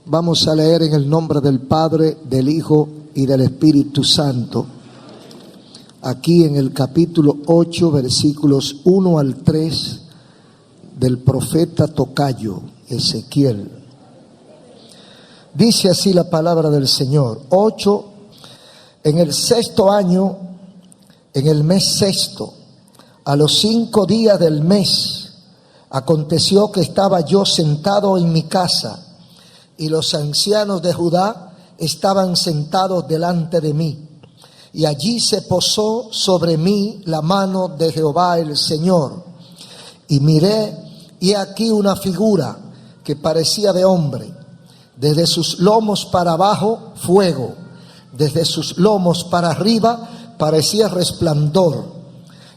Vamos a leer en el nombre del Padre, del Hijo y del Espíritu Santo. Aquí en el capítulo 8, versículos 1 al 3 del profeta tocayo Ezequiel. Dice así la palabra del Señor. 8, en el 6º año, en el mes 6º, a los 5 días del mes, aconteció que estaba yo sentado en mi casa, y los ancianos de Judá estaban sentados delante de mí. Y allí se posó sobre mí la mano de Jehová el Señor. Y miré, y aquí una figura que parecía de hombre. Desde sus lomos para abajo, fuego. Desde sus lomos para arriba, parecía resplandor.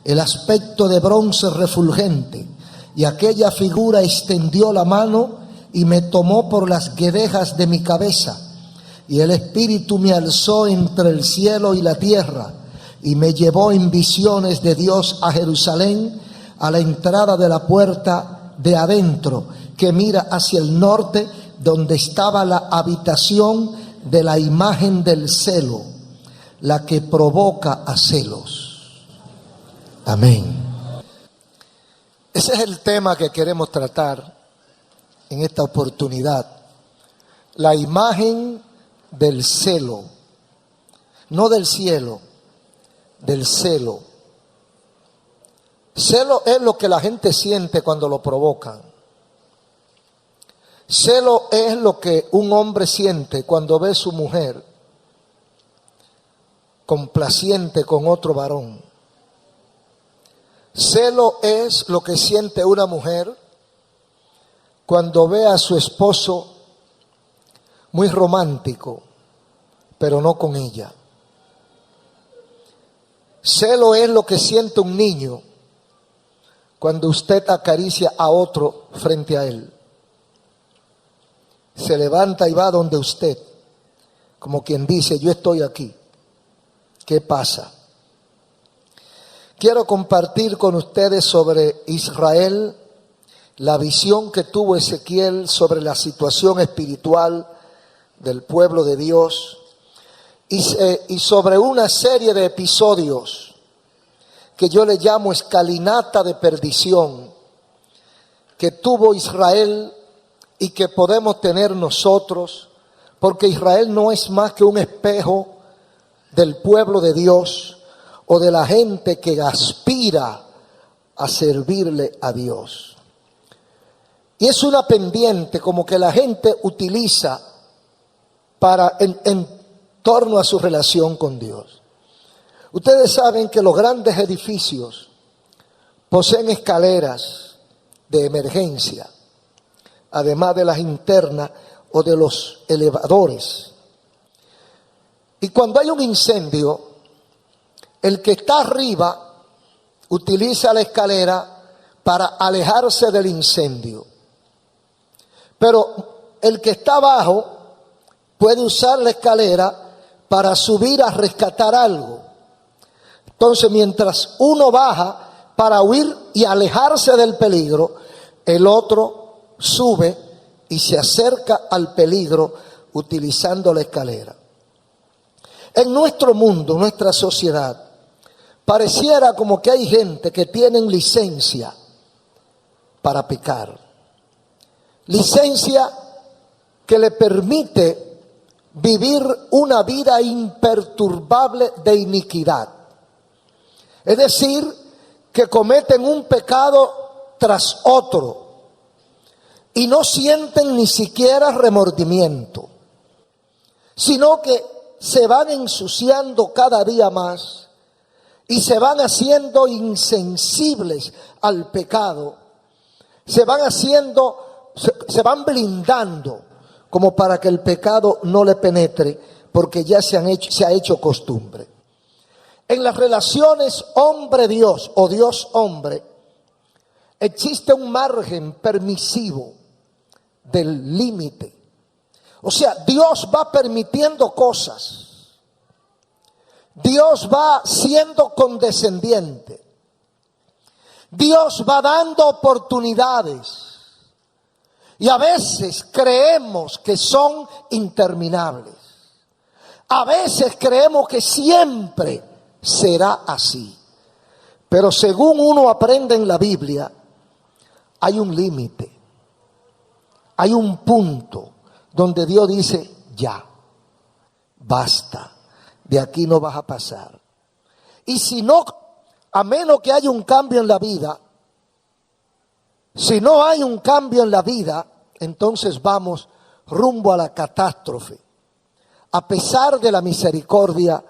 El aspecto de bronce refulgente. Y aquella figura extendió la mano y me tomó por las guedejas de mi cabeza. Y el Espíritu me alzó entre el cielo y la tierra, y me llevó en visiones de Dios a Jerusalén, a la entrada de la puerta de adentro, que mira hacia el norte, donde estaba la habitación de la imagen del celo, la que provoca a celos. Amén. Ese es el tema que queremos tratar en esta oportunidad. La imagen del celo, no del cielo, del celo. Celo es lo que la gente siente cuando lo provocan. Celo es lo que un hombre siente cuando ve a su mujer complaciente con otro varón. Celo es lo que siente una mujer cuando ve a su esposo muy romántico, pero no con ella. Celo es lo que siente un niño cuando usted acaricia a otro frente a él. Se levanta y va donde usted, como quien dice: yo estoy aquí. ¿Qué pasa? Quiero compartir con ustedes sobre Israel, la visión que tuvo Ezequiel sobre la situación espiritual del pueblo de Dios y sobre una serie de episodios que yo le llamo escalinata de perdición que tuvo Israel y que podemos tener nosotros, porque Israel no es más que un espejo del pueblo de Dios o de la gente que aspira a servirle a Dios. Y es una pendiente como que la gente utiliza para en torno a su relación con Dios. Ustedes saben que los grandes edificios poseen escaleras de emergencia, además de las internas o de los elevadores. Y cuando hay un incendio, el que está arriba utiliza la escalera para alejarse del incendio. Pero el que está abajo puede usar la escalera para subir a rescatar algo. Entonces, mientras uno baja para huir y alejarse del peligro, el otro sube y se acerca al peligro utilizando la escalera. En nuestro mundo, nuestra sociedad, pareciera como que hay gente que tienen licencia para pecar. Licencia que le permite vivir una vida imperturbable de iniquidad. Es decir, que cometen un pecado tras otro y no sienten ni siquiera remordimiento, sino que se van ensuciando cada día más y se van haciendo insensibles al pecado, se van blindando como para que el pecado no le penetre, porque ya se ha hecho costumbre. En las relaciones hombre-Dios o Dios-hombre existe un margen permisivo del límite. O sea, Dios va permitiendo cosas. Dios va siendo condescendiente. Dios va dando oportunidades. Y a veces creemos que son interminables. A veces creemos que siempre será así. Pero según uno aprende en la Biblia, hay un límite. Hay un punto donde Dios dice, ya, basta, de aquí no vas a pasar. Y si no, a menos que haya un cambio en la vida, si no hay un cambio en la vida, entonces vamos rumbo a la catástrofe, a pesar de la misericordia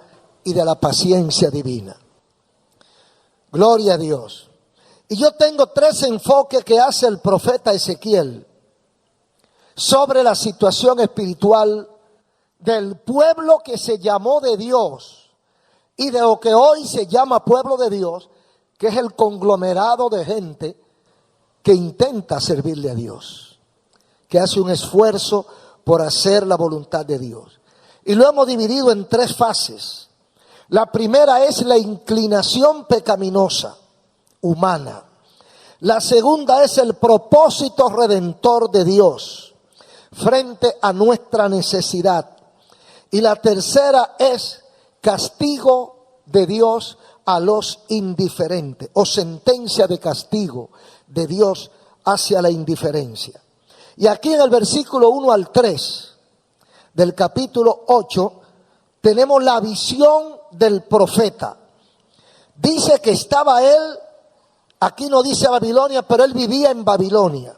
y de la paciencia divina. Gloria a Dios. Y yo tengo 3 enfoques que hace el profeta Ezequiel sobre la situación espiritual del pueblo que se llamó de Dios y de lo que hoy se llama pueblo de Dios, que es el conglomerado de gente que intenta servirle a Dios, que hace un esfuerzo por hacer la voluntad de Dios. Y lo hemos dividido en 3 fases. La primera es la inclinación pecaminosa, humana. La segunda es el propósito redentor de Dios frente a nuestra necesidad. Y la tercera es castigo de Dios a los indiferentes, o sentencia de castigo de Dios hacia la indiferencia. Y aquí en el versículo 1 al 3 del capítulo 8 tenemos la visión del profeta. Dice que estaba él, aquí no dice Babilonia, pero él vivía en Babilonia,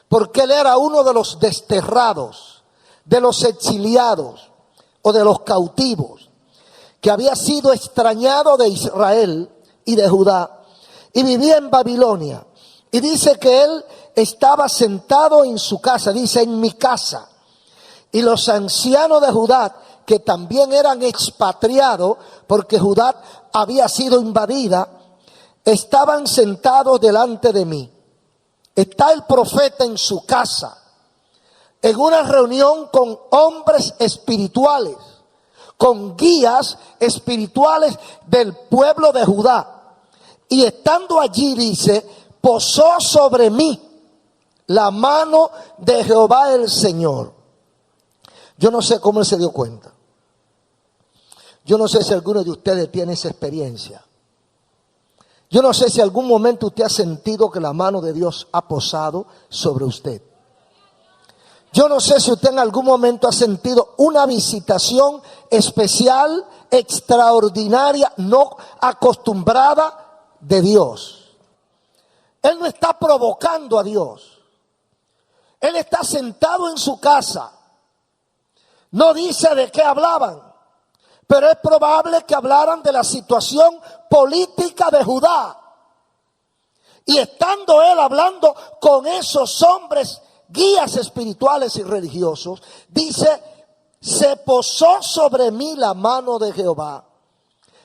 porque él era uno de los desterrados, de los exiliados o de los cautivos, que había sido extrañado de Israel y de Judá, y vivía en Babilonia. Y dice que él estaba sentado en su casa, dice en mi casa, y los ancianos de Judá, que también eran expatriados, porque Judá había sido invadida, estaban sentados delante de mí. Está el profeta en su casa, en una reunión con hombres espirituales, con guías espirituales del pueblo de Judá. Y estando allí, dice, posó sobre mí la mano de Jehová el Señor. Yo no sé cómo él se dio cuenta. Yo no sé si alguno de ustedes tiene esa experiencia. Yo no sé si algún momento usted ha sentido que la mano de Dios ha posado sobre usted. Yo no sé si usted en algún momento ha sentido una visitación especial, extraordinaria, no acostumbrada de Dios. Él no está provocando a Dios. Él está sentado en su casa. No dice de qué hablaban, pero es probable que hablaran de la situación política de Judá. Y estando él hablando con esos hombres, guías espirituales y religiosos, dice, se posó sobre mí la mano de Jehová.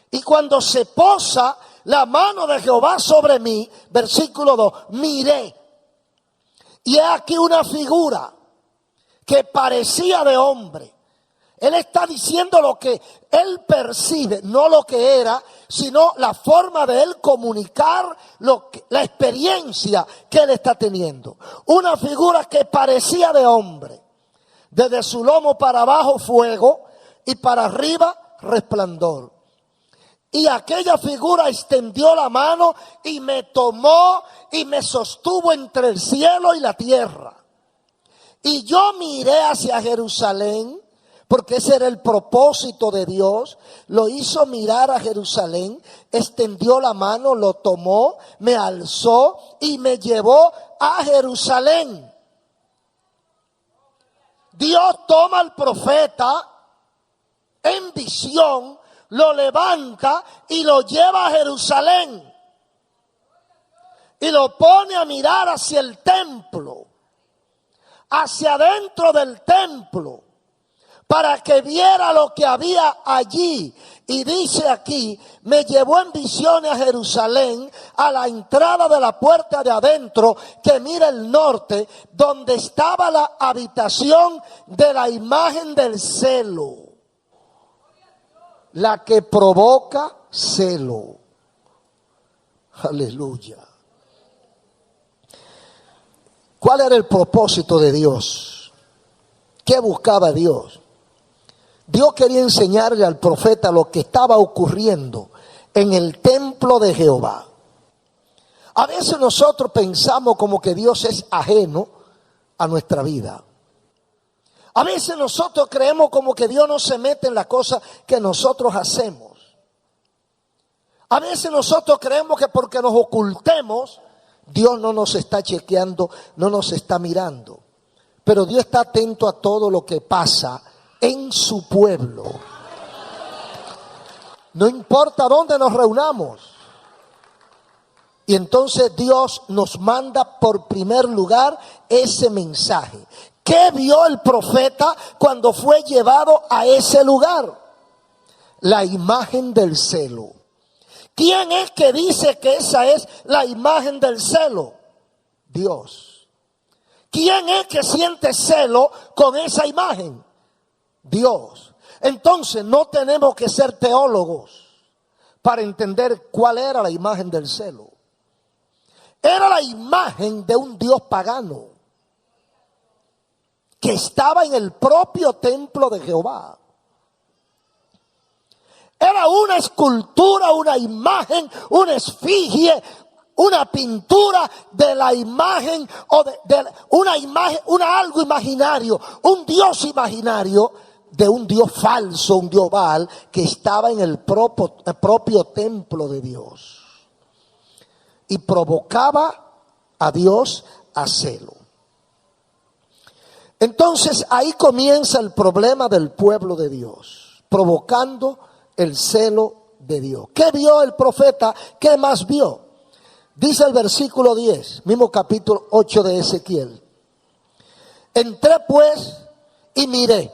Y cuando se posa la mano de Jehová sobre mí, versículo 2, miré. Y he aquí una figura que parecía de hombre. Él está diciendo lo que él percibe, no lo que era, sino la forma de él comunicar la experiencia que él está teniendo. Una figura que parecía de hombre. Desde su lomo para abajo fuego y para arriba resplandor. Y aquella figura extendió la mano y me tomó y me sostuvo entre el cielo y la tierra. Y yo miré hacia Jerusalén, porque ese era el propósito de Dios. Lo hizo mirar a Jerusalén, extendió la mano, lo tomó, me alzó y me llevó a Jerusalén. Dios toma al profeta en visión, lo levanta y lo lleva a Jerusalén. Y lo pone a mirar hacia el templo, hacia adentro del templo, para que viera lo que había allí. Y dice aquí, me llevó en visiones a Jerusalén, a la entrada de la puerta de adentro, que mira el norte, donde estaba la habitación de la imagen del celo, la que provoca celo. Aleluya. ¿Cuál era el propósito de Dios? ¿Qué buscaba Dios? Dios quería enseñarle al profeta lo que estaba ocurriendo en el templo de Jehová. A veces nosotros pensamos como que Dios es ajeno a nuestra vida. A veces nosotros creemos como que Dios no se mete en las cosas que nosotros hacemos. A veces nosotros creemos que porque nos ocultemos, Dios no nos está chequeando, no nos está mirando. Pero Dios está atento a todo lo que pasa en su pueblo. No importa dónde nos reunamos. Y entonces Dios nos manda por primer lugar ese mensaje. ¿Qué vio el profeta cuando fue llevado a ese lugar? La imagen del celo. ¿Quién es que dice que esa es la imagen del celo? Dios. ¿Quién es que siente celo con esa imagen? Dios. Entonces no tenemos que ser teólogos para entender cuál era la imagen del celo. Era la imagen de un Dios pagano que estaba en el propio templo de Jehová. Era una escultura, una imagen, una esfinge, una pintura de la imagen o de una imagen, algo imaginario, un Dios imaginario de un Dios falso, un Dios Baal que estaba en el propio templo de Dios y provocaba a Dios a celo. Entonces ahí comienza el problema del pueblo de Dios, provocando el celo de Dios. ¿Qué vio el profeta? ¿Qué más vio? Dice el versículo 10, mismo capítulo 8 de Ezequiel. Entré pues y miré,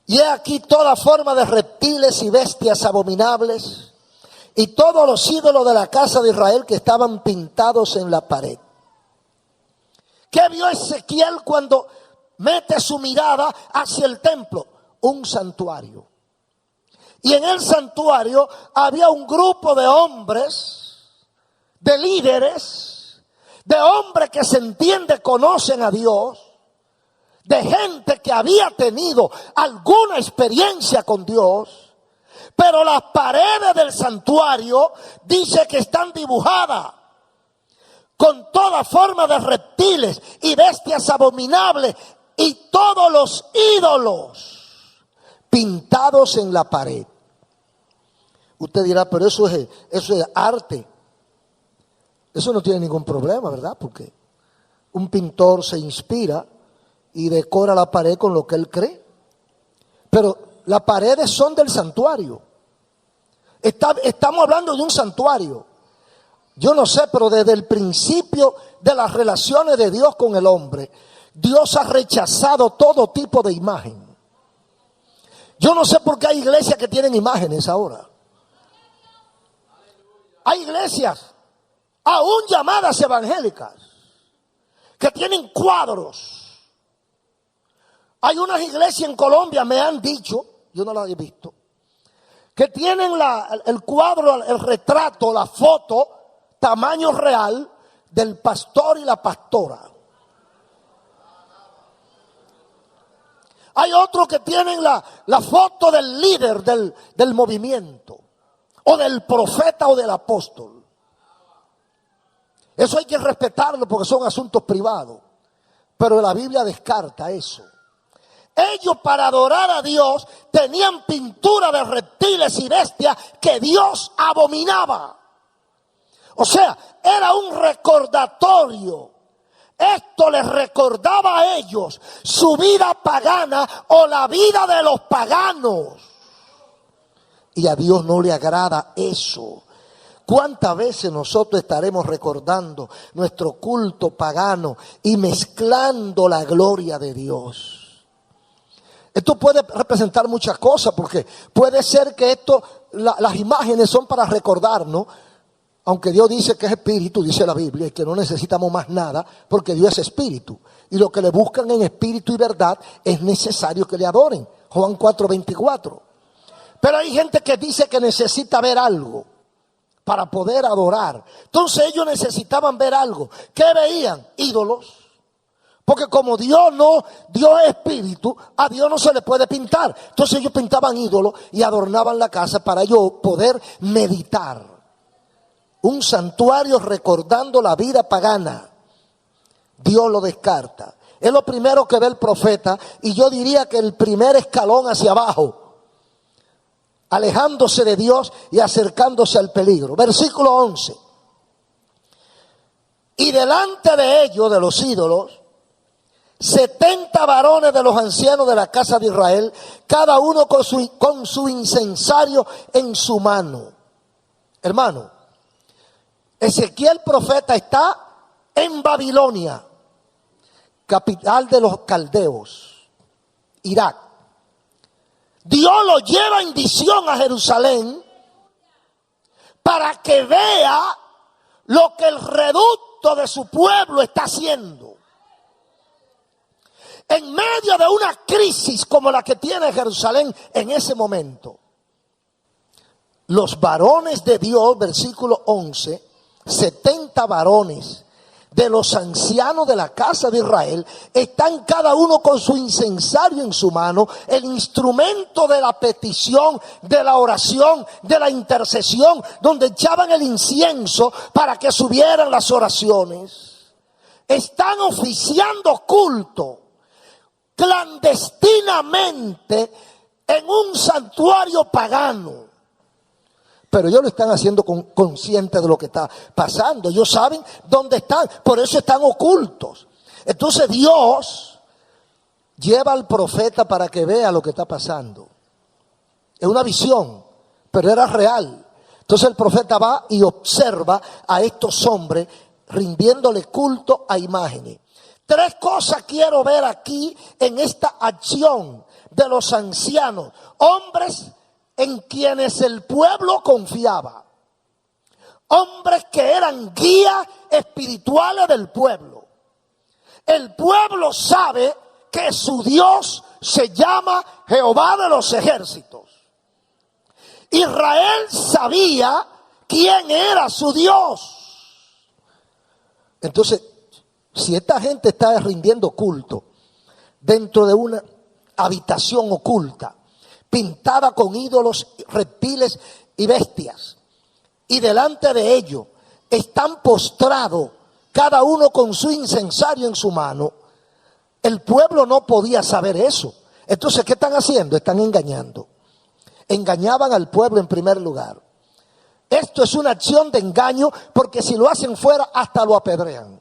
y he aquí toda forma de reptiles y bestias abominables, y todos los ídolos de la casa de Israel que estaban pintados en la pared. ¿Qué vio Ezequiel cuando mete su mirada hacia el templo? Un santuario. Y en el santuario había un grupo de hombres, de líderes, de hombres que se entiende conocen a Dios, de gente que había tenido alguna experiencia con Dios, pero las paredes del santuario dice que están dibujadas con toda forma de reptiles y bestias abominables y todos los ídolos pintados en la pared. Usted dirá, pero eso es arte. Eso no tiene ningún problema, ¿verdad? Porque un pintor se inspira y decora la pared con lo que él cree. Pero las paredes son del santuario. Estamos hablando de un santuario. Yo no sé, pero desde el principio de las relaciones de Dios con el hombre, Dios ha rechazado todo tipo de imagen. Yo no sé por qué hay iglesias que tienen imágenes ahora. Hay iglesias, aún llamadas evangélicas, que tienen cuadros. Hay unas iglesias en Colombia, me han dicho, yo no las he visto, que tienen el cuadro, el retrato, la foto, tamaño real del pastor y la pastora. Hay otros que tienen la foto del líder del movimiento, o del profeta o del apóstol. Eso hay que respetarlo porque son asuntos privados. Pero la Biblia descarta eso. Ellos, para adorar a Dios, tenían pintura de reptiles y bestias que Dios abominaba. O sea, era un recordatorio. Esto les recordaba a ellos su vida pagana o la vida de los paganos. Y a Dios no le agrada eso. ¿Cuántas veces nosotros estaremos recordando nuestro culto pagano y mezclando la gloria de Dios? Esto puede representar muchas cosas, porque puede ser que las imágenes son para recordarnos, aunque Dios dice que es espíritu, dice la Biblia, y que no necesitamos más nada, porque Dios es espíritu. Y lo que le buscan en espíritu y verdad es necesario que le adoren. Juan 4:24. Pero hay gente que dice que necesita ver algo para poder adorar. Entonces ellos necesitaban ver algo. ¿Qué veían? Ídolos. Porque como Dios es espíritu, a Dios no se le puede pintar. Entonces ellos pintaban ídolos y adornaban la casa para ellos poder meditar. Un santuario recordando la vida pagana. Dios lo descarta. Es lo primero que ve el profeta, y yo diría que el primer escalón hacia abajo, alejándose de Dios y acercándose al peligro. Versículo 11. Y delante de ellos, de los ídolos, 70 varones de los ancianos de la casa de Israel, cada uno con su incensario en su mano. Hermano, Ezequiel profeta está en Babilonia, capital de los caldeos, Irak. Dios lo lleva en visión a Jerusalén para que vea lo que el reducto de su pueblo está haciendo. En medio de una crisis como la que tiene Jerusalén en ese momento, los varones de Dios, versículo 11, 70 varones de los ancianos de la casa de Israel, están cada uno con su incensario en su mano, el instrumento de la petición, de la oración, de la intercesión, donde echaban el incienso para que subieran las oraciones. Están oficiando culto clandestinamente en un santuario pagano. Pero ellos lo están haciendo conscientes de lo que está pasando. Ellos saben dónde están, por eso están ocultos. Entonces Dios lleva al profeta para que vea lo que está pasando. Es una visión, pero era real. Entonces el profeta va y observa a estos hombres rindiéndole culto a imágenes. 3 cosas quiero ver aquí en esta acción de los ancianos, hombres en quienes el pueblo confiaba, hombres que eran guías espirituales del pueblo. El pueblo sabe que su Dios se llama Jehová de los ejércitos. Israel sabía quién era su Dios. Entonces, si esta gente está rindiendo culto dentro de una habitación oculta, pintada con ídolos, reptiles y bestias, y delante de ellos están postrados, cada uno con su incensario en su mano, el pueblo no podía saber eso. Entonces, ¿qué están haciendo? Están engañando. Engañaban al pueblo en primer lugar. Esto es una acción de engaño, porque si lo hacen fuera, hasta lo apedrean.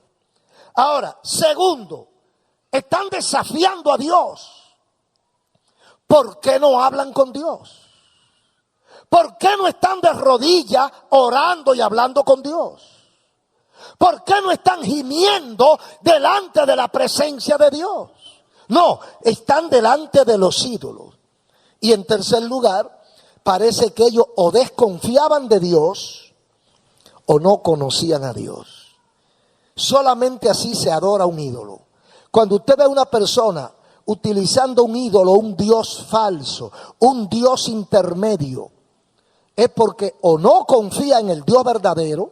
Ahora, segundo, están desafiando a Dios. ¿Por qué no hablan con Dios? ¿Por qué no están de rodillas orando y hablando con Dios? ¿Por qué no están gimiendo delante de la presencia de Dios? No, están delante de los ídolos. Y en tercer lugar, parece que ellos o desconfiaban de Dios o no conocían a Dios. Solamente así se adora un ídolo. Cuando usted ve a una persona utilizando un ídolo, un Dios falso, un Dios intermedio, es porque o no confía en el Dios verdadero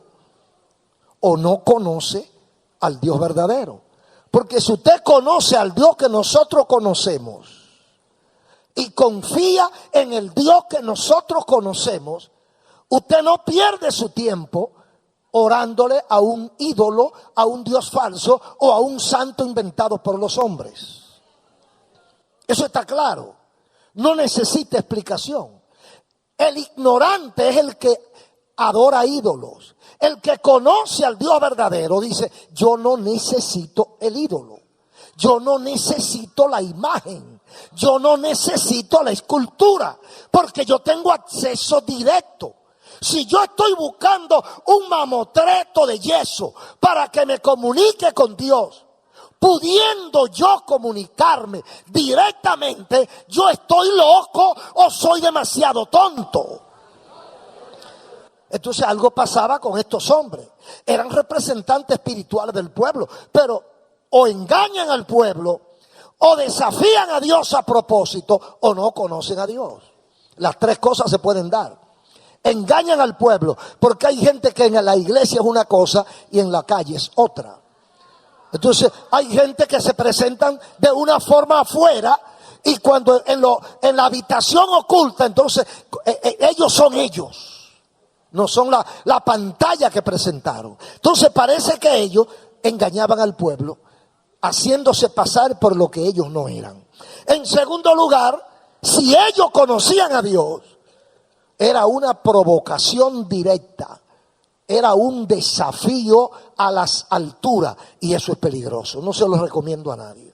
o no conoce al Dios verdadero. Porque si usted conoce al Dios que nosotros conocemos y confía en el Dios que nosotros conocemos, usted no pierde su tiempo orándole a un ídolo, a un Dios falso o a un santo inventado por los hombres. Eso está claro. No necesita explicación. El ignorante es el que adora ídolos. El que conoce al Dios verdadero dice: yo no necesito el ídolo. Yo no necesito la imagen. Yo no necesito la escultura, porque yo tengo acceso directo. Si yo estoy buscando un mamotreto de yeso para que me comunique con Dios, pudiendo yo comunicarme directamente, ¿yo estoy loco o soy demasiado tonto? Entonces algo pasaba con estos hombres. Eran representantes espirituales del pueblo, pero o engañan al pueblo, o desafían a Dios a propósito, o no conocen a Dios. Las 3 cosas se pueden dar. Engañan al pueblo, porque hay gente que en la iglesia es una cosa y en la calle es otra. Entonces hay gente que se presentan de una forma afuera y cuando en la habitación oculta, entonces ellos son ellos, no son la pantalla que presentaron. Entonces parece que ellos engañaban al pueblo, haciéndose pasar por lo que ellos no eran. En segundo lugar, si ellos conocían a Dios, era una provocación directa, era un desafío a las alturas, y eso es peligroso, no se lo recomiendo a nadie.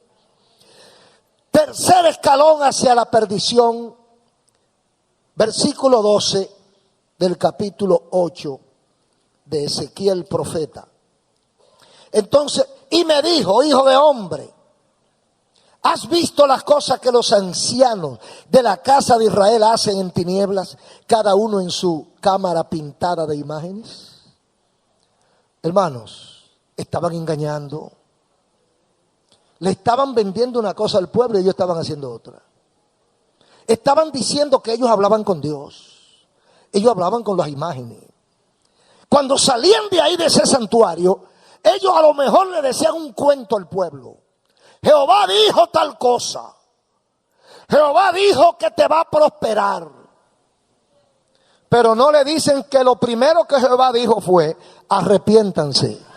Tercer escalón hacia la perdición, versículo 12 del capítulo 8 de Ezequiel profeta. Entonces, y me dijo, hijo de hombre, ¿has visto las cosas que los ancianos de la casa de Israel hacen en tinieblas, cada uno en su cámara pintada de imágenes? Hermanos, estaban engañando. Le estaban vendiendo una cosa al pueblo y ellos estaban haciendo otra. Estaban diciendo que ellos hablaban con Dios. Ellos hablaban con las imágenes. Cuando salían de ahí, de ese santuario, ellos a lo mejor le decían un cuento al pueblo. Jehová dijo tal cosa. Jehová dijo que te va a prosperar. Pero no le dicen que lo primero que Jehová dijo fue, arrepiéntanse.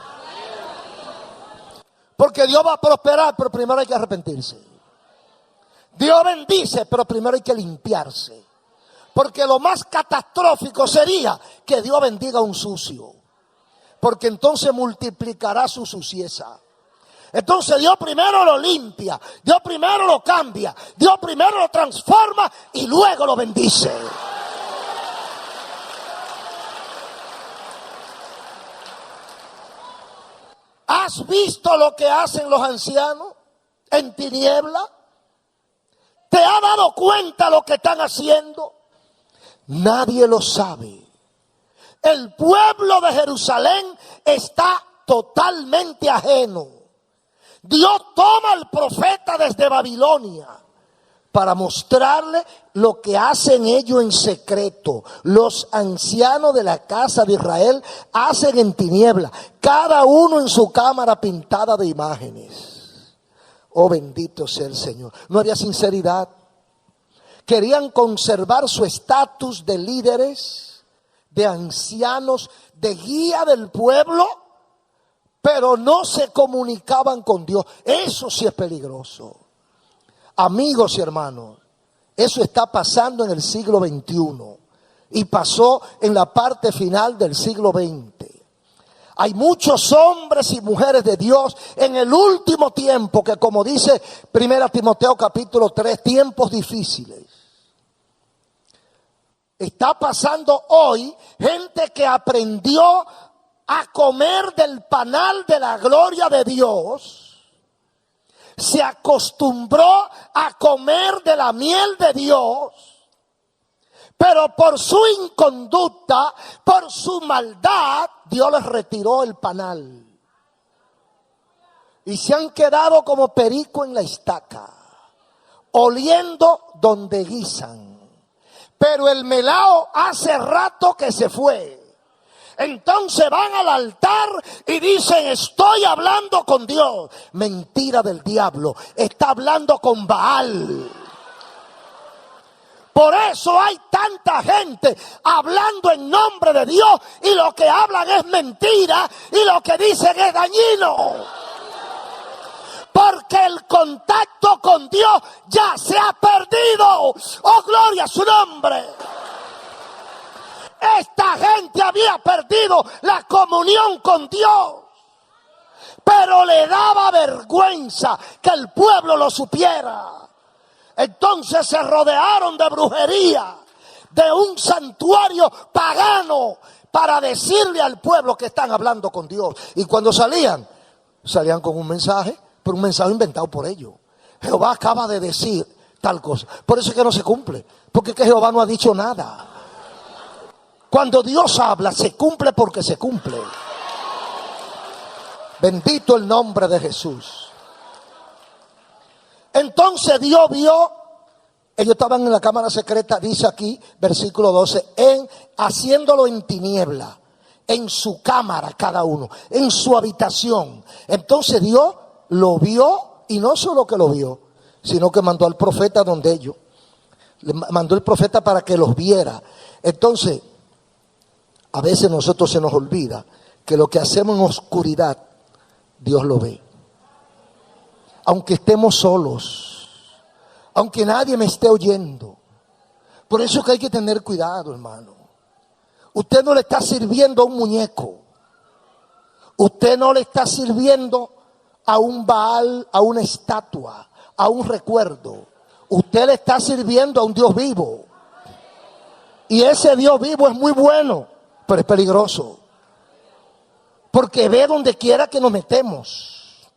Porque Dios va a prosperar, pero primero hay que arrepentirse. Dios bendice, pero primero hay que limpiarse. Porque lo más catastrófico sería que Dios bendiga a un sucio. Porque entonces multiplicará su suciedad. Entonces Dios primero lo limpia, Dios primero lo cambia, Dios primero lo transforma y luego lo bendice. ¿Has visto lo que hacen los ancianos en tiniebla? ¿Te has dado cuenta lo que están haciendo? Nadie lo sabe. El pueblo de Jerusalén está totalmente ajeno. Dios toma al profeta desde Babilonia para mostrarle lo que hacen ellos en secreto. Los ancianos de la casa de Israel hacen en tiniebla, cada uno en su cámara pintada de imágenes. Oh, bendito sea el Señor. No había sinceridad. Querían conservar su estatus de líderes, de ancianos, de guía del pueblo, pero no se comunicaban con Dios. Eso sí es peligroso. Amigos y hermanos, eso está pasando en el siglo XXI y pasó en la parte final del siglo XX. Hay muchos hombres y mujeres de Dios en el último tiempo que, como dice 1 Timoteo capítulo 3, tiempos difíciles. Está pasando hoy gente que aprendió a comer del panal de la gloria de Dios. Se acostumbró a comer de la miel de Dios, pero por su inconducta, por su maldad, Dios les retiró el panal. Y se han quedado como perico en la estaca, oliendo donde guisan. Pero el melao hace rato que se fue. Entonces van al altar y dicen, estoy hablando con Dios. Mentira del diablo, está hablando con Baal. Por eso hay tanta gente hablando en nombre de Dios y lo que hablan es mentira y lo que dicen es dañino. Porque el contacto con Dios ya se ha perdido. Oh, gloria a su nombre. Esta gente había perdido la comunión con Dios, pero le daba vergüenza que el pueblo lo supiera. Entonces se rodearon de brujería, de un santuario pagano, para decirle al pueblo que están hablando con Dios. Y cuando salían con un mensaje, pero un mensaje inventado por ellos. Jehová acaba de decir tal cosa. Por eso es que no se cumple, porque es que Jehová no ha dicho nada. Cuando Dios habla, se cumple porque se cumple. Bendito el nombre de Jesús. Entonces Dios vio Ellos estaban en la cámara secreta, dice aquí, versículo 12, haciéndolo en tiniebla, en su cámara cada uno, en su habitación. Entonces Dios lo vio, y no solo que lo vio, sino que mandó al profeta donde ellos. Le mandó el profeta para que los viera. Entonces, a veces nosotros se nos olvida que lo que hacemos en oscuridad, Dios lo ve. Aunque estemos solos, aunque nadie me esté oyendo. Por eso es que hay que tener cuidado, hermano. Usted no le está sirviendo a un muñeco. Usted no le está sirviendo a un Baal, a una estatua, a un recuerdo. Usted le está sirviendo a un Dios vivo. Y ese Dios vivo es muy bueno, pero es peligroso. Porque ve donde quiera que nos metemos.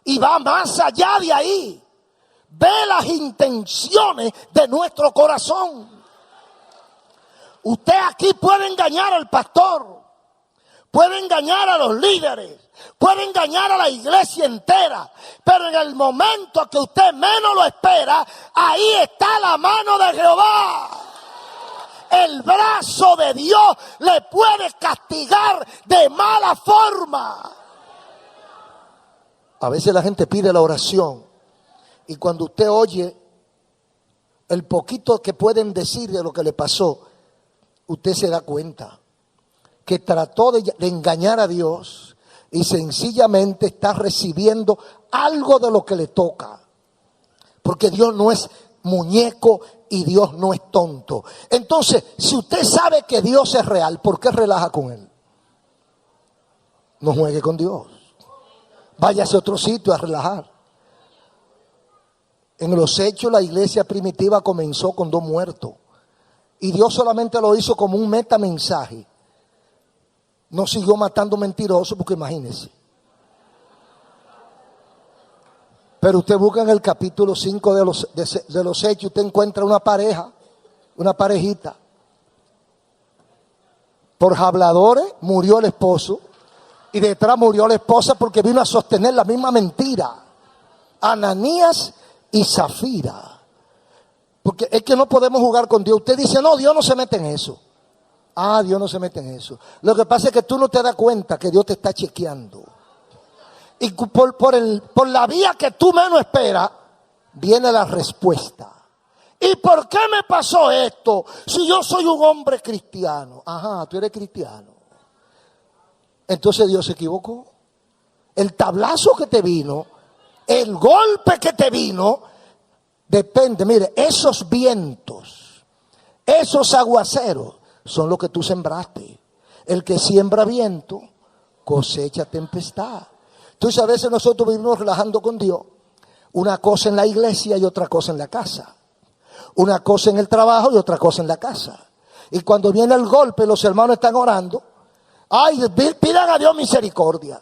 Y va más allá de ahí. Ve las intenciones de nuestro corazón. Usted aquí puede engañar al pastor, puede engañar a los líderes, puede engañar a la iglesia entera, pero en el momento que usted menos lo espera, ahí está la mano de Jehová. El brazo de Dios le puede castigar de mala forma. A veces la gente pide la oración. Y cuando usted oye el poquito que pueden decir de lo que le pasó, usted se da cuenta que trató de engañar a Dios y sencillamente está recibiendo algo de lo que le toca. Porque Dios no es muñeco y Dios no es tonto. Entonces, si usted sabe que Dios es real, ¿por qué relaja con Él? No juegue con Dios. Váyase a otro sitio a relajar. En los hechos, la iglesia primitiva comenzó con 2 muertos. Y Dios solamente lo hizo como un metamensaje. No siguió matando mentirosos, porque imagínense. Pero usted busca en el capítulo 5 de los hechos, usted encuentra una pareja, una parejita. Por habladores murió el esposo. Y detrás murió la esposa porque vino a sostener la misma mentira. Ananías y Zafira. Porque es que no podemos jugar con Dios. Usted dice, no, Dios no se mete en eso. Ah, Dios no se mete en eso. Lo que pasa es que tú no te das cuenta que Dios te está chequeando. Y por la vía que tú menos esperas, viene la respuesta. ¿Y por qué me pasó esto? Si yo soy un hombre cristiano. Ajá, tú eres cristiano. Entonces Dios se equivocó. El tablazo que te vino, el golpe que te vino, depende. Mire, esos vientos, esos aguaceros, son lo que tú sembraste. El que siembra viento, cosecha tempestad. Entonces a veces nosotros vivimos relajando con Dios. Una cosa en la iglesia y otra cosa en la casa. Una cosa en el trabajo y otra cosa en la casa. Y cuando viene el golpe, los hermanos están orando. Ay, pidan a Dios misericordia.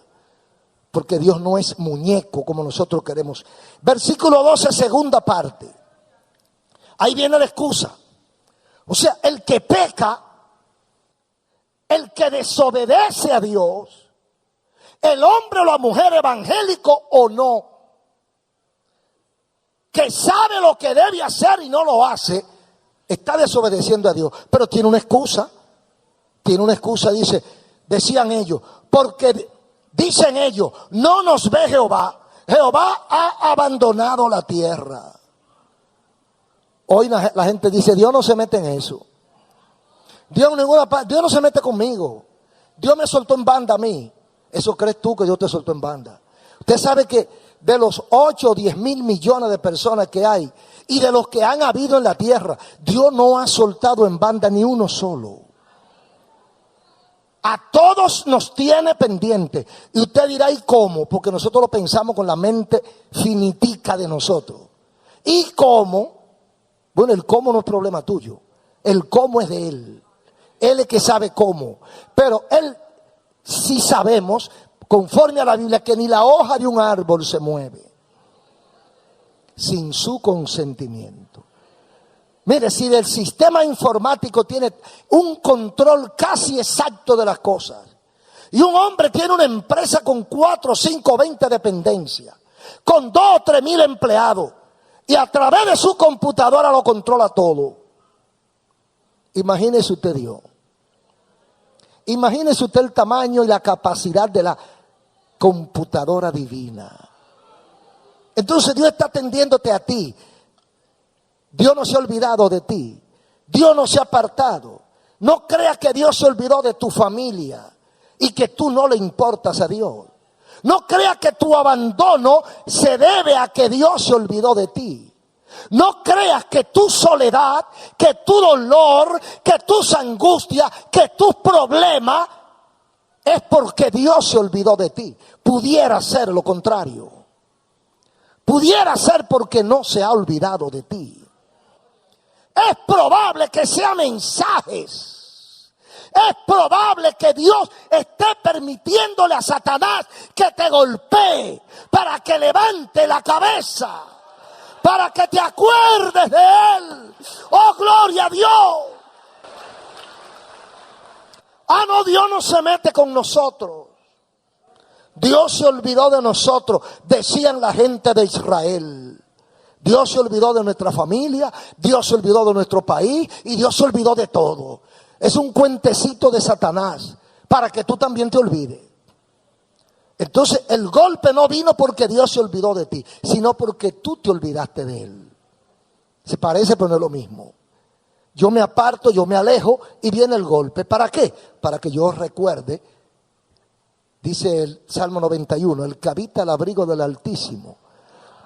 Porque Dios no es muñeco como nosotros queremos. Versículo 12, segunda parte. Ahí viene la excusa. O sea, el que peca, el que desobedece a Dios, el hombre o la mujer, evangélico o no, que sabe lo que debe hacer y no lo hace, está desobedeciendo a Dios. Pero tiene una excusa. Tiene una excusa, decían ellos, porque dicen ellos, no nos ve Jehová. Jehová ha abandonado la tierra. Hoy la gente dice, Dios no se mete en eso. Dios no se mete conmigo. Dios me soltó en banda a mí. Eso crees tú que Dios te soltó en banda. Usted sabe que de los 8 o 10 mil millones de personas que hay y de los que han habido en la tierra, Dios no ha soltado en banda ni uno solo. A todos nos tiene pendiente. Y usted dirá, ¿y cómo? Porque nosotros lo pensamos con la mente finitica de nosotros. ¿Y cómo? Bueno, el cómo no es problema tuyo. El cómo es de Él. Él es que sabe cómo. Pero Él sí sabemos, conforme a la Biblia, que ni la hoja de un árbol se mueve sin su consentimiento. Mire, si el sistema informático tiene un control casi exacto de las cosas, y un hombre tiene una empresa con 4, 5, 20 dependencias, con 2 o 3 mil empleados, y a través de su computadora lo controla todo. Imagínese usted Dios. Imagínese usted el tamaño y la capacidad de la computadora divina. Entonces Dios está atendiéndote a ti. Dios no se ha olvidado de ti. Dios no se ha apartado. No creas que Dios se olvidó de tu familia y que tú no le importas a Dios. No creas que tu abandono se debe a que Dios se olvidó de ti. No creas que tu soledad, que tu dolor, que tus angustias, que tus problemas es porque Dios se olvidó de ti. Pudiera ser lo contrario. Pudiera ser porque no se ha olvidado de ti. Es probable que sean mensajes. Es probable que Dios esté permitiéndole a Satanás que te golpee para que levante la cabeza, para que te acuerdes de Él. ¡Oh, gloria a Dios! Ah, no, Dios no se mete con nosotros. Dios se olvidó de nosotros, decían la gente de Israel. Dios se olvidó de nuestra familia, Dios se olvidó de nuestro país y Dios se olvidó de todo. Es un cuentecito de Satanás para que tú también te olvides. Entonces el golpe no vino porque Dios se olvidó de ti, sino porque tú te olvidaste de Él. Se parece pero no es lo mismo. Yo me aparto, yo me alejo y viene el golpe. ¿Para qué? Para que yo recuerde, dice el Salmo 91, el que habita al abrigo del Altísimo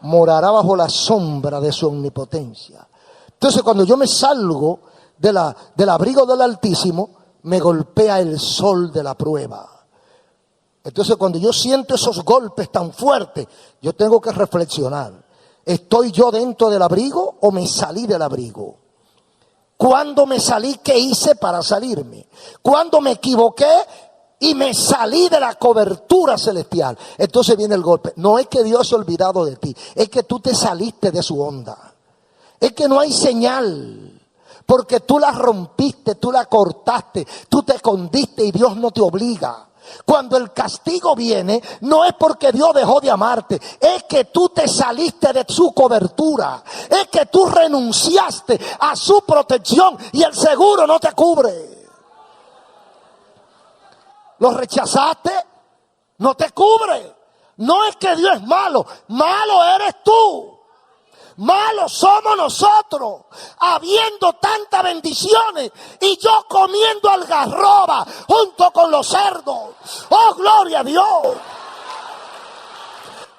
morará bajo la sombra de su omnipotencia. Entonces cuando yo me salgo del abrigo del Altísimo, me golpea el sol de la prueba. Entonces cuando yo siento esos golpes tan fuertes, yo tengo que reflexionar. ¿Estoy yo dentro del abrigo o me salí del abrigo? ¿Cuándo me salí? ¿Qué hice para salirme? ¿Cuándo me equivoqué y me salí de la cobertura celestial? Entonces viene el golpe. No es que Dios se ha olvidado de ti, es que tú te saliste de su onda. Es que no hay señal. Porque tú la rompiste, tú la cortaste, tú te escondiste y Dios no te obliga. Cuando el castigo viene, no es porque Dios dejó de amarte, es que tú te saliste de su cobertura, es que tú renunciaste a su protección y el seguro no te cubre. Lo rechazaste, no te cubre. No es que Dios es malo, malo eres tú. Malos somos nosotros, habiendo tantas bendiciones y yo comiendo algarroba junto con los cerdos. ¡Oh, gloria a Dios!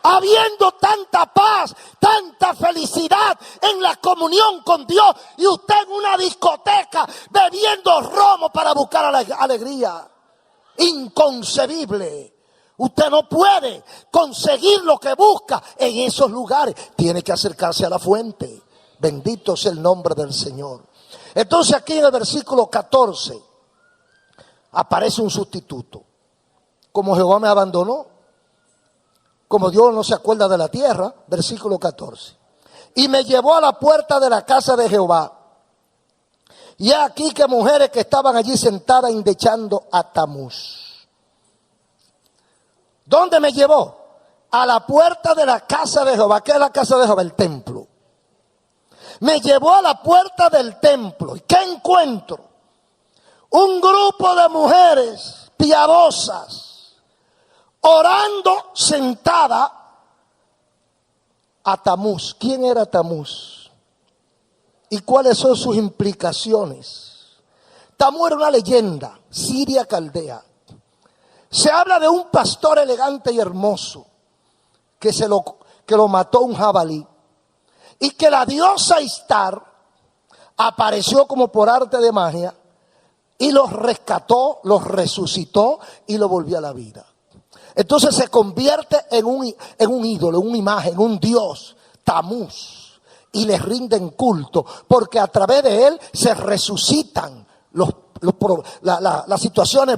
Habiendo tanta paz, tanta felicidad en la comunión con Dios y usted en una discoteca bebiendo romo para buscar alegría. Inconcebible. Usted no puede conseguir lo que busca en esos lugares. Tiene que acercarse a la fuente. Bendito sea el nombre del Señor. Entonces aquí en el versículo 14 aparece un sustituto. Como Jehová me abandonó, como Dios no se acuerda de la tierra, versículo 14. Y me llevó a la puerta de la casa de Jehová. Y he aquí que mujeres que estaban allí sentadas indechando a Tamuz. ¿Dónde me llevó? A la puerta de la casa de Jehová. ¿Qué es la casa de Jehová? El templo. Me llevó a la puerta del templo. ¿Y qué encuentro? Un grupo de mujeres piadosas orando sentada a Tamuz. ¿Quién era Tamuz? ¿Y cuáles son sus implicaciones? Tamuz era una leyenda, Siria Caldea. Se habla de un pastor elegante y hermoso que lo mató un jabalí y que la diosa Istar apareció como por arte de magia y los rescató, los resucitó y lo volvió a la vida. Entonces se convierte en un ídolo, en una imagen, un dios, Tamuz, y le rinden culto porque a través de él se resucitan las situaciones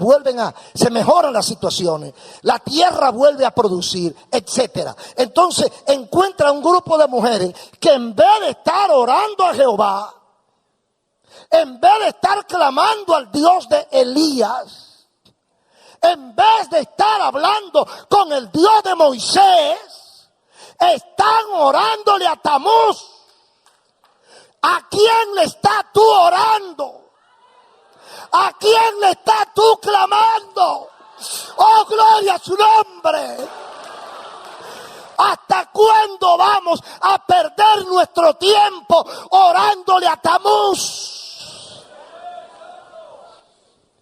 se mejoran las situaciones, la tierra vuelve a producir, etcétera. Entonces encuentra un grupo de mujeres que en vez de estar orando a Jehová, en vez de estar clamando al Dios de Elías, en vez de estar hablando con el Dios de Moisés, están orándole a Tamuz. ¿A quién le estás tú orando? ¿A quién le estás tú clamando? ¡Oh, gloria a su nombre! ¿Hasta cuándo vamos a perder nuestro tiempo orándole a Tamuz?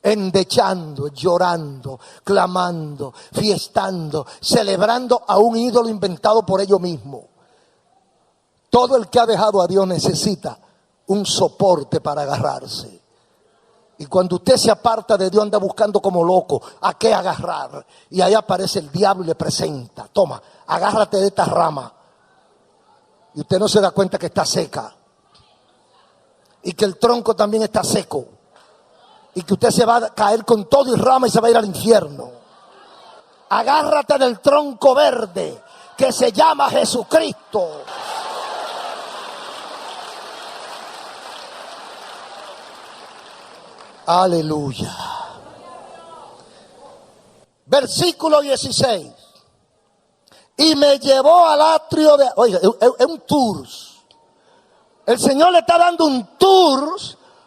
Endechando, llorando, clamando, fiestando, celebrando a un ídolo inventado por ellos mismos. Todo el que ha dejado a Dios necesita un soporte para agarrarse. Y cuando usted se aparta de Dios, anda buscando como loco a qué agarrar. Y ahí aparece el diablo y le presenta: toma, agárrate de esta rama. Y usted no se da cuenta que está seca. Y que el tronco también está seco. Y que usted se va a caer con todo y rama y se va a ir al infierno. Agárrate del tronco verde que se llama Jesucristo. Aleluya. Versículo 16. Y me llevó al atrio de... Oiga, es un tour. El Señor le está dando un tour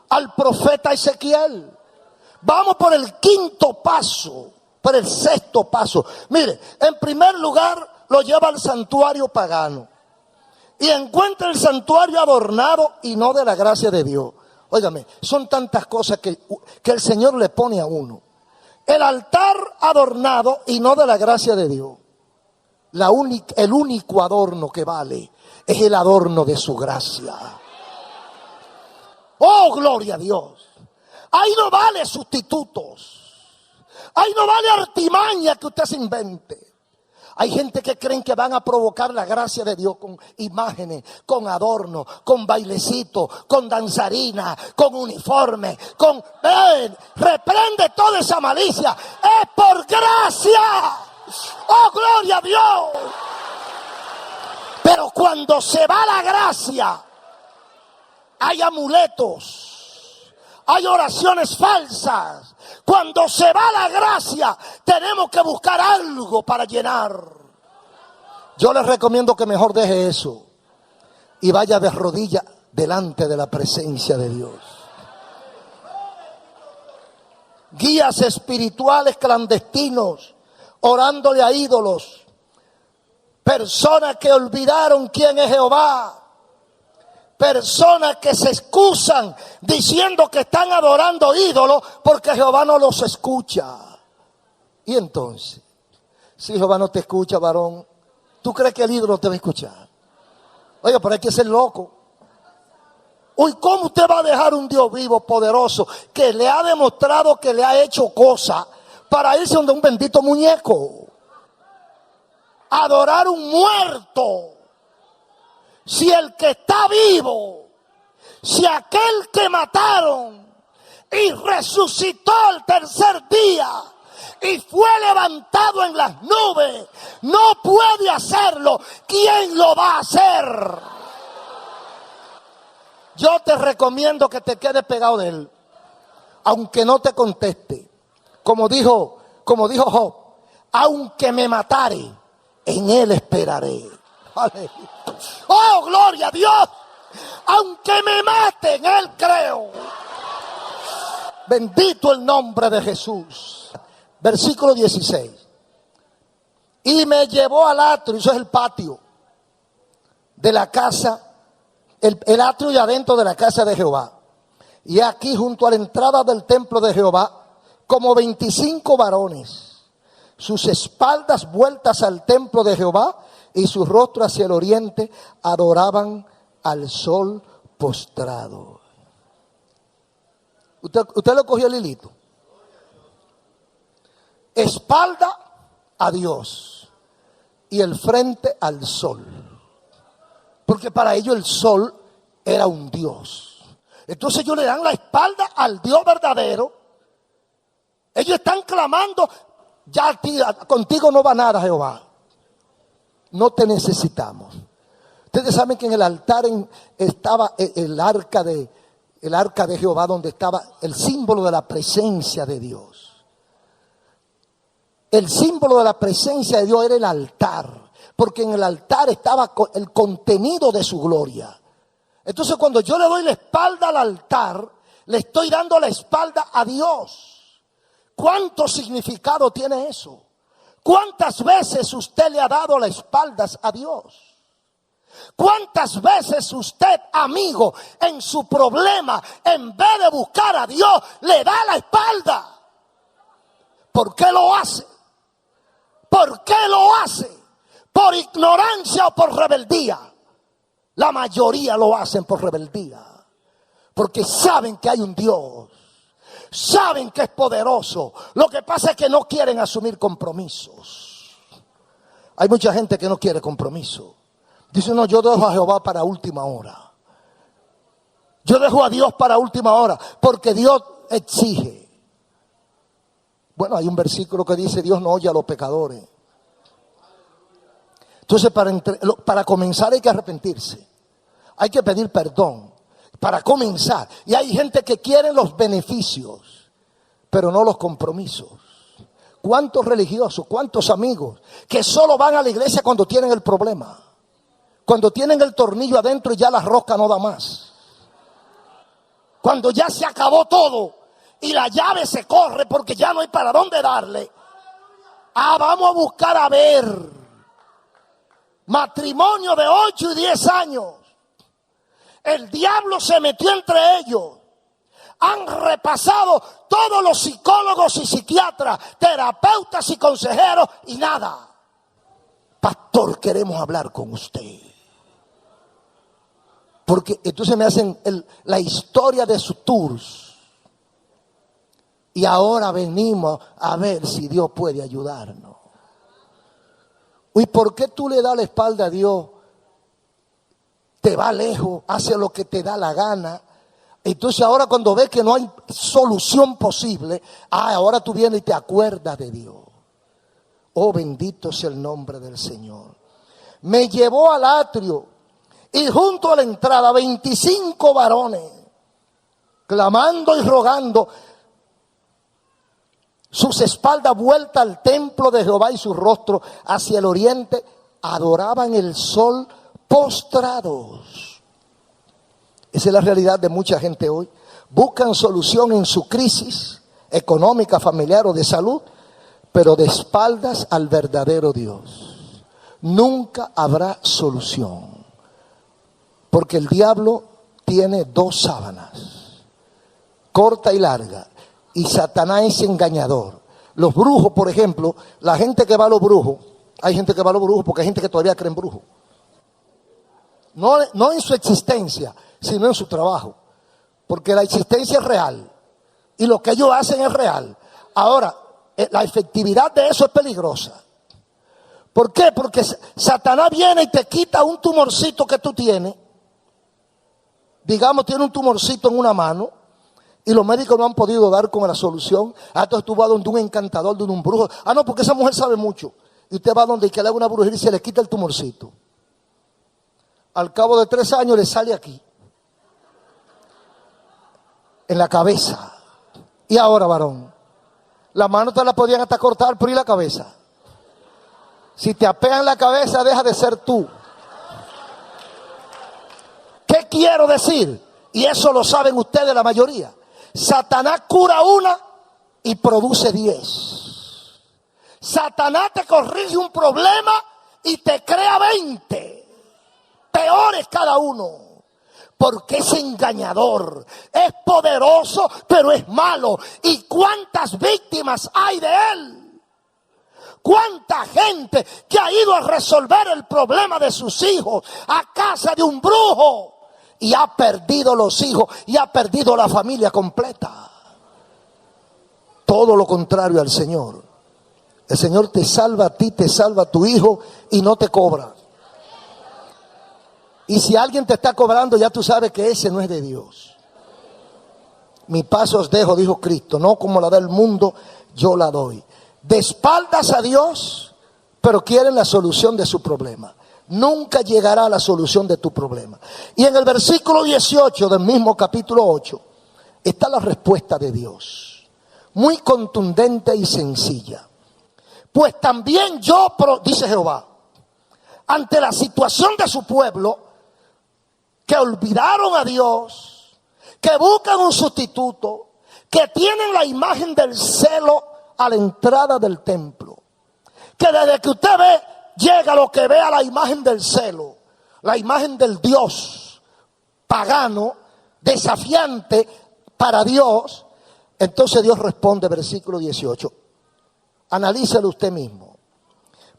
al profeta Ezequiel. Vamos por el quinto paso, por el sexto paso. Mire, en primer lugar lo lleva al santuario pagano. Y encuentra el santuario adornado y no de la gracia de Dios. Óigame, son tantas cosas que el Señor le pone a uno. El altar adornado y no de la gracia de Dios. El único adorno que vale es el adorno de su gracia. Oh, gloria a Dios. Ahí no vale sustitutos. Ahí no vale artimaña que usted se invente. Hay gente que creen que van a provocar la gracia de Dios con imágenes, con adornos, con bailecito, con danzarina, con uniforme, con... reprende toda esa malicia. Es por gracia. ¡Oh, gloria a Dios! Pero cuando se va la gracia, hay amuletos, hay oraciones falsas. Cuando se va la gracia, tenemos que buscar algo para llenar. Yo les recomiendo que mejor deje eso y vaya de rodillas delante de la presencia de Dios. Guías espirituales clandestinos, orándole a ídolos. Personas que olvidaron quién es Jehová. Personas que se excusan diciendo que están adorando ídolos porque Jehová no los escucha. Y entonces, si Jehová no te escucha, varón, ¿tú crees que el ídolo te va a escuchar? Oye, pero hay que ser loco. Uy, ¿cómo usted va a dejar un Dios vivo, poderoso, que le ha demostrado que le ha hecho cosas para irse donde un bendito muñeco? Adorar un muerto. Si el que está vivo, si aquel que mataron y resucitó el tercer día y fue levantado en las nubes, no puede hacerlo, ¿quién lo va a hacer? Yo te recomiendo que te quedes pegado de él, aunque no te conteste. Como dijo Job, aunque me matare, en él esperaré. Aleluya. Oh, gloria a Dios. Aunque me maten, él creo. Bendito el nombre de Jesús. Versículo 16. Y me llevó al atrio, eso es el patio de la casa, el atrio y adentro de la casa de Jehová. Y aquí junto a la entrada del templo de Jehová, como 25 varones, sus espaldas vueltas al templo de Jehová y su rostro hacia el oriente, adoraban al sol postrado. Usted lo cogió el hilito. Espalda a Dios y el frente al sol. Porque para ellos el sol era un Dios. Entonces ellos le dan la espalda al Dios verdadero. Ellos están clamando, ya contigo no va nada, Jehová. No te necesitamos. Ustedes saben que en el altar estaba el arca de Jehová, donde estaba el símbolo de la presencia de Dios. El símbolo de la presencia de Dios era el altar, porque en el altar estaba el contenido de su gloria. Entonces cuando yo le doy la espalda al altar, le estoy dando la espalda a Dios. ¿Cuánto significado tiene eso? ¿Cuántas veces usted le ha dado las espaldas a Dios? ¿Cuántas veces usted, amigo, en su problema, en vez de buscar a Dios, le da la espalda? ¿Por qué lo hace? ¿Por qué lo hace? ¿Por ignorancia o por rebeldía? La mayoría lo hacen por rebeldía. Porque saben que hay un Dios. Saben que es poderoso. Lo que pasa es que no quieren asumir compromisos. Hay mucha gente que no quiere compromiso. Dice, no, yo dejo a Jehová para última hora. Yo dejo a Dios para última hora porque Dios exige. Bueno, hay un versículo que dice, Dios no oye a los pecadores. Entonces, para comenzar hay que arrepentirse. Hay que pedir perdón. Para comenzar. Y hay gente que quiere los beneficios, pero no los compromisos. ¿Cuántos religiosos, cuántos amigos que solo van a la iglesia cuando tienen el problema? Cuando tienen el tornillo adentro y ya la rosca no da más. Cuando ya se acabó todo y la llave se corre porque ya no hay para dónde darle. Vamos a buscar a ver. Matrimonio de 8 y 10 años. El diablo se metió entre ellos. Han repasado todos los psicólogos y psiquiatras, terapeutas y consejeros y nada. Pastor, queremos hablar con usted. Porque entonces me hacen la historia de sus tours. Y ahora venimos a ver si Dios puede ayudarnos. ¿Y por qué tú le das la espalda a Dios? Te va lejos, hace lo que te da la gana. Entonces ahora cuando ves que no hay solución posible, ahora tú vienes y te acuerdas de Dios. Oh, bendito sea el nombre del Señor. Me llevó al atrio y junto a la entrada 25 varones, clamando y rogando, sus espaldas vueltas al templo de Jehová y su rostro hacia el oriente, adoraban el sol postrados. Esa es la realidad de mucha gente hoy. Buscan solución en su crisis económica, familiar o de salud, pero de espaldas al verdadero Dios. Nunca habrá solución, porque el diablo tiene dos sábanas, corta y larga, y Satanás es engañador. Los brujos, por ejemplo, la gente que va a los brujos, hay gente que va a los brujos porque hay gente que todavía cree en brujos. No en su existencia, sino en su trabajo. Porque la existencia es real. Y lo que ellos hacen es real. Ahora, la efectividad de eso es peligrosa. ¿Por qué? Porque Satanás viene y te quita un tumorcito que tú tienes. Digamos, tiene un tumorcito en una mano. Y los médicos no han podido dar con la solución. Entonces tú vas donde un encantador, donde un brujo. No, porque esa mujer sabe mucho. Y usted va donde que le haga una brujería y se le quita el tumorcito. Al cabo de 3 años le sale aquí, en la cabeza. Y ahora, varón, la mano te la podían hasta cortar, pero ¿y la cabeza? Si te apean la cabeza, deja de ser tú. ¿Qué quiero decir? Y eso lo saben ustedes la mayoría. Satanás cura una y produce 10. Satanás te corrige un problema y te crea 20. Peores cada uno, porque es engañador, es poderoso, pero es malo. ¿Y cuántas víctimas hay de él? ¿Cuánta gente que ha ido a resolver el problema de sus hijos a casa de un brujo y ha perdido los hijos y ha perdido la familia completa? Todo lo contrario al Señor. El Señor te salva a ti, te salva a tu hijo y no te cobra. Y si alguien te está cobrando, ya tú sabes que ese no es de Dios. Mi paz os dejo, dijo Cristo, no como la da el mundo, yo la doy. De espaldas a Dios, pero quieren la solución de su problema. Nunca llegará a la solución de tu problema. Y en el versículo 18 del mismo capítulo 8, está la respuesta de Dios. Muy contundente y sencilla. Pues también yo, dice Jehová, ante la situación de su pueblo, que olvidaron a Dios, que buscan un sustituto, que tienen la imagen del celo a la entrada del templo. Que desde que usted ve, llega lo que ve a la imagen del celo, la imagen del Dios pagano, desafiante para Dios. Entonces Dios responde, versículo 18. Analícelo usted mismo.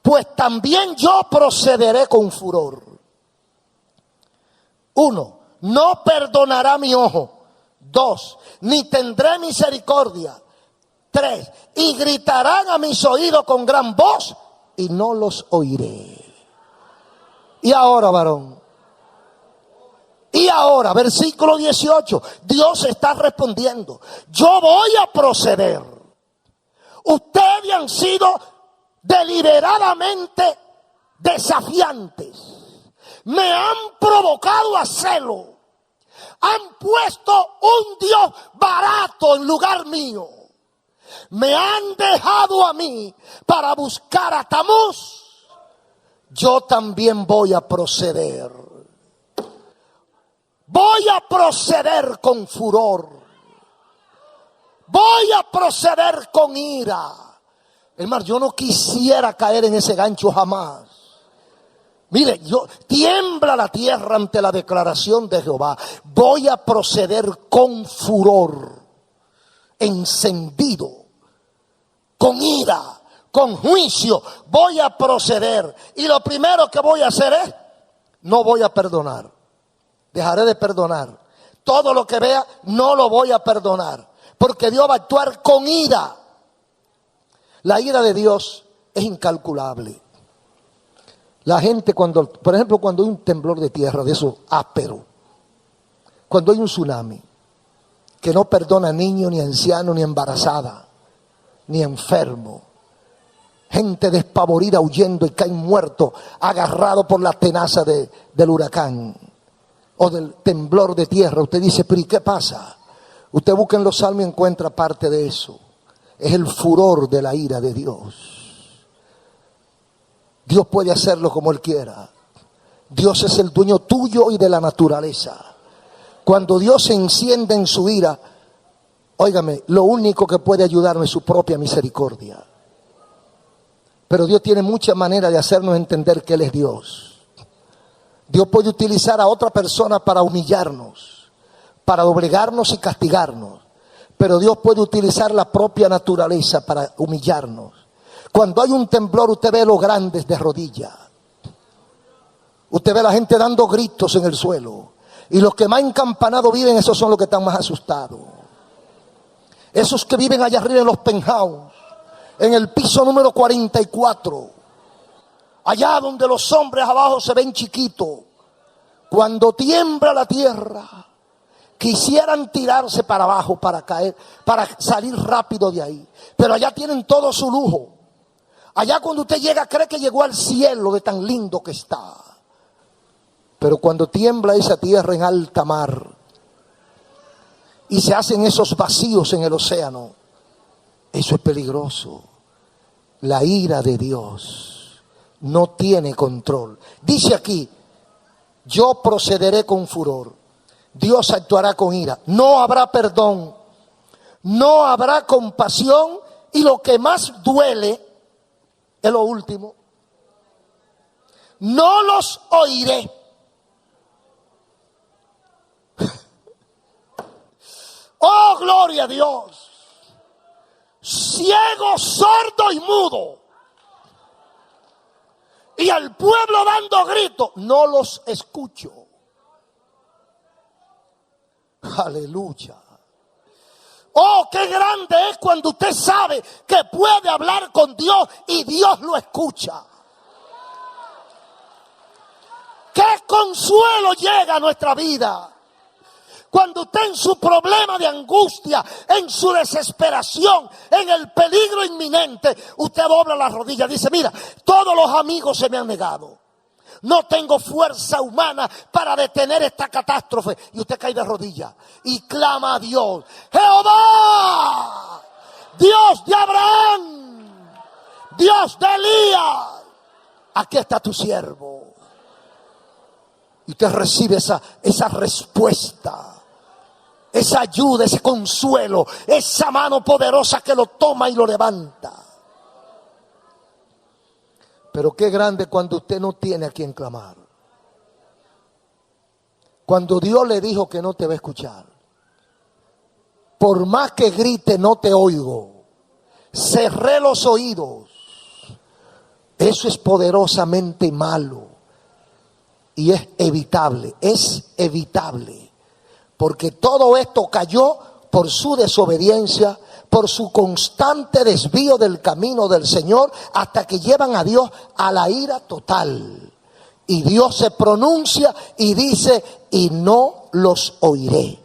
Pues también yo procederé con furor. 1. No perdonará mi ojo. 2. Ni tendré misericordia. 3. Y gritarán a mis oídos con gran voz y no los oiré. Y ahora, varón. Y ahora, versículo 18. Dios está respondiendo. Yo voy a proceder. Ustedes han sido deliberadamente desafiantes. Me han provocado a celo. Han puesto un Dios barato en lugar mío. Me han dejado a mí para buscar a Tamuz. Yo también voy a proceder. Voy a proceder con furor. Voy a proceder con ira. Hermano, yo no quisiera caer en ese gancho jamás. Mire, tiembla la tierra ante la declaración de Jehová. Voy a proceder con furor, encendido, con ira, con juicio. Voy a proceder. Y lo primero que voy a hacer es, no voy a perdonar. Dejaré de perdonar. Todo lo que vea, no lo voy a perdonar. Porque Dios va a actuar con ira. La ira de Dios es incalculable. La gente cuando, por ejemplo, cuando hay un temblor de tierra de eso áspero, cuando hay un tsunami que no perdona a niño, ni anciano, ni embarazada, ni enfermo, gente despavorida huyendo y caen muertos, agarrados por la tenaza del huracán o del temblor de tierra. Usted dice, pero ¿y qué pasa? Usted busca en los salmos y encuentra parte de eso. Es el furor de la ira de Dios. Dios puede hacerlo como Él quiera. Dios es el dueño tuyo y de la naturaleza. Cuando Dios se enciende en su ira, óigame, lo único que puede ayudarme es su propia misericordia. Pero Dios tiene muchas maneras de hacernos entender que Él es Dios. Dios puede utilizar a otra persona para humillarnos, para doblegarnos y castigarnos. Pero Dios puede utilizar la propia naturaleza para humillarnos. Cuando hay un temblor, usted ve a los grandes de rodillas. Usted ve a la gente dando gritos en el suelo. Y los que más encampanados viven, esos son los que están más asustados. Esos que viven allá arriba en los penthouse, en el piso número 44. Allá donde los hombres abajo se ven chiquitos. Cuando tiembla la tierra, quisieran tirarse para abajo para caer, para salir rápido de ahí. Pero allá tienen todo su lujo. Allá cuando usted llega cree que llegó al cielo de tan lindo que está. Pero cuando tiembla esa tierra en alta mar y se hacen esos vacíos en el océano, eso es peligroso. La ira de Dios no tiene control. Dice aquí, yo procederé con furor. Dios actuará con ira. No habrá perdón. No habrá compasión. Y lo que más duele es lo último. No los oiré. Oh, gloria a Dios. Ciego, sordo y mudo. Y al pueblo dando gritos, no los escucho. Aleluya. Oh, qué grande es cuando usted sabe que puede hablar con Dios y Dios lo escucha. Qué consuelo llega a nuestra vida. Cuando usted en su problema de angustia, en su desesperación, en el peligro inminente, usted dobla las rodillas y dice, mira, todos los amigos se me han negado. No tengo fuerza humana para detener esta catástrofe. Y usted cae de rodillas y clama a Dios. Jehová, Dios de Abraham, Dios de Elías, aquí está tu siervo. Y usted recibe esa respuesta, esa ayuda, ese consuelo, esa mano poderosa que lo toma y lo levanta. Pero qué grande cuando usted no tiene a quien clamar. Cuando Dios le dijo que no te va a escuchar. Por más que grite, no te oigo. Cerré los oídos. Eso es poderosamente malo. Y es evitable, porque todo esto cayó por su desobediencia, por su constante desvío del camino del Señor, hasta que llevan a Dios a la ira total. Y Dios se pronuncia y dice, y no los oiré.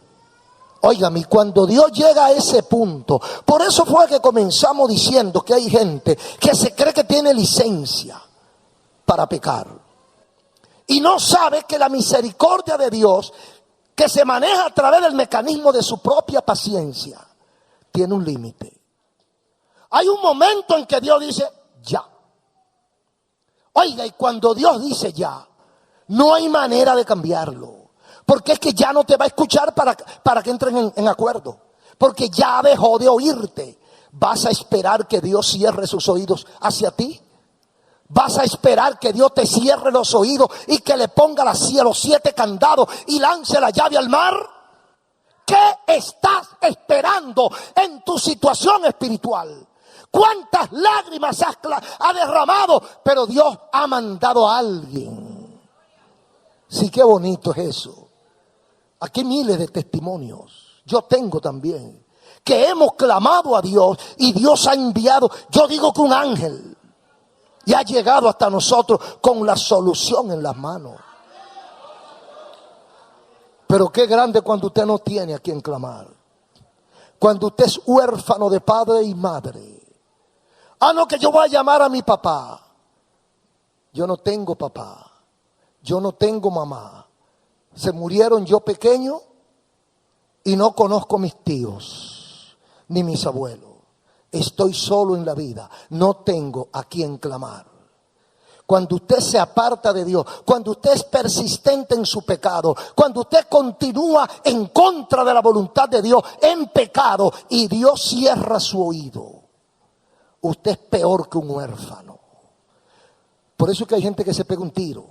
Óigame, cuando Dios llega a ese punto, por eso fue que comenzamos diciendo que hay gente que se cree que tiene licencia para pecar. Y no sabe que la misericordia de Dios, que se maneja a través del mecanismo de su propia paciencia, tiene un límite. Hay un momento en que Dios dice, ya. Oiga, y cuando Dios dice ya, no hay manera de cambiarlo. Porque es que ya no te va a escuchar para que entren en acuerdo. Porque ya dejó de oírte. ¿Vas a esperar que Dios cierre sus oídos hacia ti? ¿Vas a esperar que Dios te cierre los oídos y que le ponga los 7 candados y lance la llave al mar? ¿Qué estás esperando en tu situación espiritual? ¿Cuántas lágrimas ha derramado? Pero Dios ha mandado a alguien. Sí, qué bonito es eso. Aquí hay miles de testimonios. Yo tengo también. Que hemos clamado a Dios y Dios ha enviado, yo digo que un ángel. Y ha llegado hasta nosotros con la solución en las manos. Pero qué grande cuando usted no tiene a quien clamar. Cuando usted es huérfano de padre y madre. Ah, no, que yo voy a llamar a mi papá. Yo no tengo papá. Yo no tengo mamá. Se murieron yo pequeño y no conozco mis tíos ni mis abuelos. Estoy solo en la vida, no tengo a quien clamar. Cuando usted se aparta de Dios, cuando usted es persistente en su pecado, cuando usted continúa en contra de la voluntad de Dios en pecado y Dios cierra su oído, usted es peor que un huérfano. Por eso es que hay gente que se pega un tiro.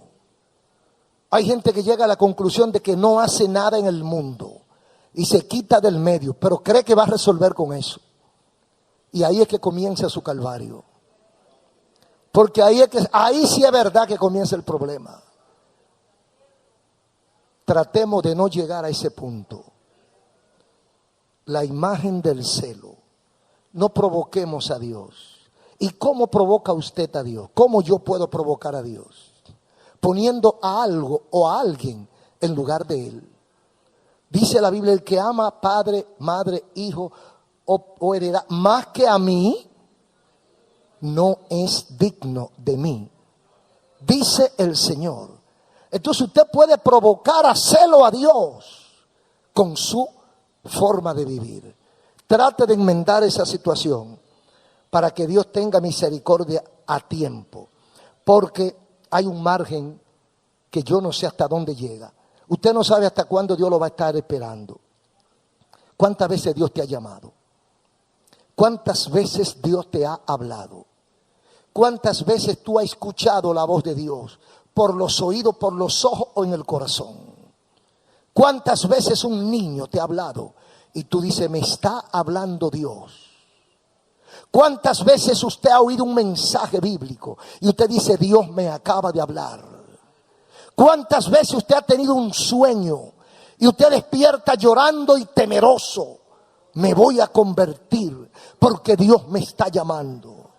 Hay gente que llega a la conclusión de que no hace nada en el mundo y se quita del medio, pero cree que va a resolver con eso. Y ahí es que comienza su calvario. Porque ahí sí es verdad que comienza el problema. Tratemos de no llegar a ese punto. La imagen del celo. No provoquemos a Dios. ¿Y cómo provoca usted a Dios? ¿Cómo yo puedo provocar a Dios? Poniendo a algo o a alguien en lugar de Él. Dice la Biblia, el que ama a padre, madre, hijo o heredad más que a mí, no es digno de mí, dice el Señor. Entonces usted puede provocar a celo a Dios con su forma de vivir. Trate de enmendar esa situación para que Dios tenga misericordia a tiempo, porque hay un margen que yo no sé hasta dónde llega. Usted no sabe hasta cuándo Dios lo va a estar esperando. ¿Cuántas veces Dios te ha llamado? ¿Cuántas veces Dios te ha hablado? ¿Cuántas veces tú has escuchado la voz de Dios? Por los oídos, por los ojos o en el corazón. ¿Cuántas veces un niño te ha hablado y tú dices, me está hablando Dios? ¿Cuántas veces usted ha oído un mensaje bíblico y usted dice, Dios me acaba de hablar? ¿Cuántas veces usted ha tenido un sueño y usted despierta llorando y temeroso? Me voy a convertir porque Dios me está llamando.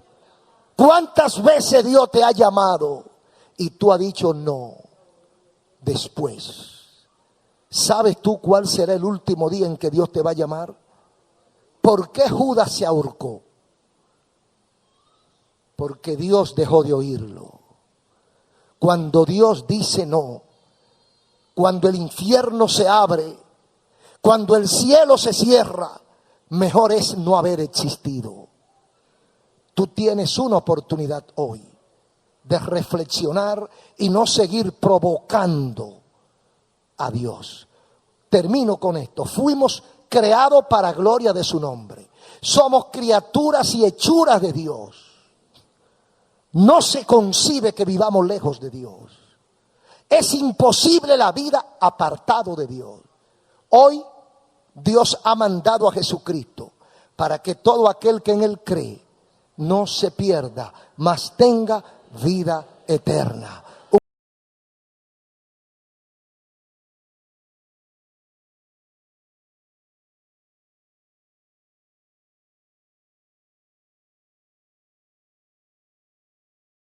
¿Cuántas veces Dios te ha llamado y tú has dicho no? Después, ¿sabes tú cuál será el último día en que Dios te va a llamar? ¿Por qué Judas se ahorcó? Porque Dios dejó de oírlo. Cuando Dios dice no, cuando el infierno se abre, cuando el cielo se cierra, mejor es no haber existido. Tú tienes una oportunidad hoy de reflexionar y no seguir provocando a Dios. Termino con esto. Fuimos creados para gloria de su nombre. Somos criaturas y hechuras de Dios. No se concibe que vivamos lejos de Dios. Es imposible la vida apartado de Dios. Hoy Dios ha mandado a Jesucristo para que todo aquel que en Él cree no se pierda, mas tenga vida eterna.